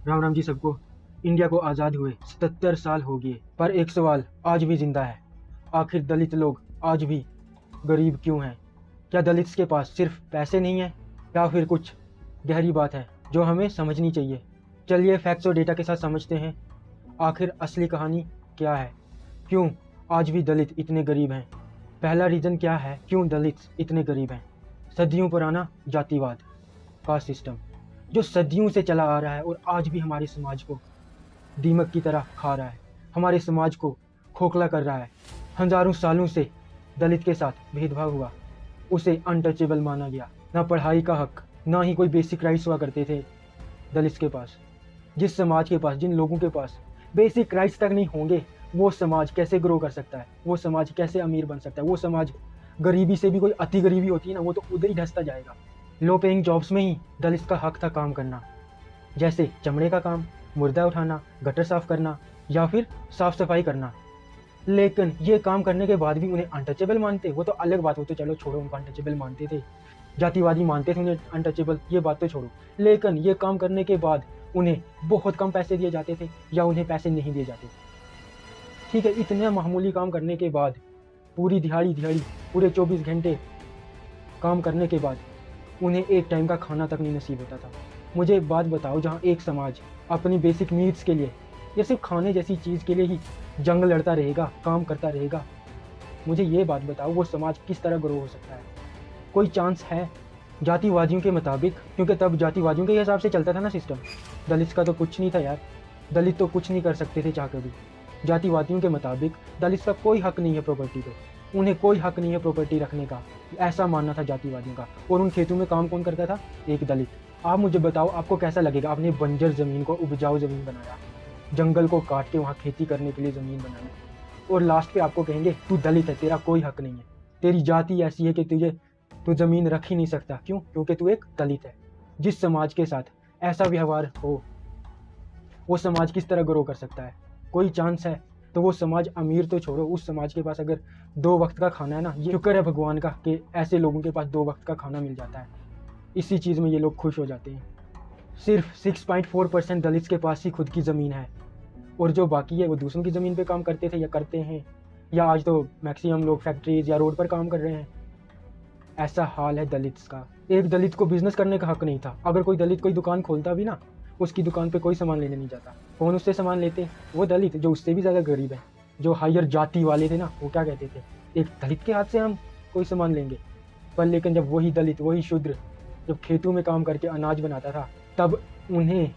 राम राम जी सबको। इंडिया को आज़ाद हुए 77 साल हो गए, पर एक सवाल आज भी जिंदा है। आखिर दलित लोग आज भी गरीब क्यों हैं? क्या दलित्स के पास सिर्फ पैसे नहीं हैं, या फिर कुछ गहरी बात है जो हमें समझनी चाहिए? चलिए फैक्ट्स और डेटा के साथ समझते हैं आखिर असली कहानी क्या है। क्यों आज भी दलित इतने गरीब हैं? पहला रीज़न क्या है क्यों दलित इतने गरीब हैं? सदियों पुराना जातिवाद का सिस्टम जो सदियों से चला आ रहा है और आज भी हमारे समाज को दीमक की तरह खा रहा है, हमारे समाज को खोखला कर रहा है। हजारों सालों से दलित के साथ भेदभाव हुआ, उसे अनटचेबल माना गया। ना पढ़ाई का हक, ना ही कोई बेसिक राइट्स हुआ करते थे दलित के पास। जिस समाज के पास, जिन लोगों के पास बेसिक राइट्स तक नहीं होंगे, वो समाज कैसे ग्रो कर सकता है? वो समाज कैसे अमीर बन सकता है? वो समाज गरीबी से भी, कोई अति गरीबी होती है ना, वो तो उधर ही धंसता जाएगा। लो पेइंग जॉब्स में ही दलित का हक था काम करना, जैसे चमड़े का काम, मुर्दा उठाना, गटर साफ करना या फिर साफ सफाई करना। लेकिन ये काम करने के बाद भी उन्हें अनटचेबल मानते। वो तो अलग बात, वो तो चलो छोड़ो, उनको अनटचेबल मानते थे, जातिवादी मानते थे उन्हें अनटचेबल, ये बात तो छोड़ो। लेकिन ये काम करने के बाद उन्हें बहुत कम पैसे दिए जाते थे या उन्हें पैसे नहीं दिए जाते थे। ठीक है, इतने मामूली काम करने के बाद, पूरी दिहाड़ी पूरे 24 घंटे काम करने के बाद उन्हें एक टाइम का खाना तक नहीं नसीब होता था। मुझे एक बात बताओ, जहाँ एक समाज अपनी बेसिक नीड्स के लिए या सिर्फ खाने जैसी चीज़ के लिए ही जंग लड़ता रहेगा, काम करता रहेगा, मुझे ये बात बताओ वो समाज किस तरह ग्रो हो सकता है? कोई चांस है? जातिवादियों के मुताबिक, क्योंकि तब जातिवादियों के हिसाब से चलता था ना सिस्टम, दलित का तो कुछ नहीं था यार। दलित तो कुछ नहीं कर सकते थे चाह कर भी। जातिवादियों के मुताबिक दलित का कोई हक नहीं है प्रॉपर्टी पे, उन्हें कोई हक नहीं है प्रॉपर्टी रखने का, ऐसा मानना था जातिवादियों का। और उन खेतों में काम कौन करता था? एक दलित। आप मुझे बताओ, आपको कैसा लगेगा? आपने बंजर ज़मीन को उपजाऊ ज़मीन बनाया, जंगल को काट के वहाँ खेती करने के लिए ज़मीन बनाया, और लास्ट पे आपको कहेंगे तू दलित है, तेरा कोई हक नहीं है, तेरी जाति ऐसी है कि तू ज़मीन रख ही नहीं सकता। क्यों? क्योंकि तू एक दलित है। जिस समाज के साथ ऐसा व्यवहार हो, वो समाज किस तरह ग्रो कर सकता है? कोई चांस है? तो वो समाज अमीर तो छोड़ो, उस समाज के पास अगर 2 वक्त का खाना है ना, ये शुक्र है भगवान का कि ऐसे लोगों के पास 2 वक्त का खाना मिल जाता है। इसी चीज़ में ये लोग खुश हो जाते हैं। सिर्फ 6.4% दलित के पास ही खुद की ज़मीन है, और जो बाकी है वो दूसरों की ज़मीन पे काम करते थे या करते हैं, या आज तो मैक्सिमम लोग फैक्ट्रीज या रोड पर काम कर रहे हैं। ऐसा हाल है दलित का। एक दलित को बिजनेस करने का हक नहीं था। अगर कोई दलित कोई दुकान खोलता भी ना, उसकी दुकान पे कोई सामान लेने नहीं जाता। कौन उससे सामान लेते? वो दलित जो उससे भी ज़्यादा गरीब है, जो हायर जाति वाले थे ना, वो क्या कहते थे, एक दलित के हाथ से हम कोई सामान लेंगे। पर लेकिन जब वही दलित, वही शूद्र जब खेतों में काम करके अनाज बनाता था, तब उन्हें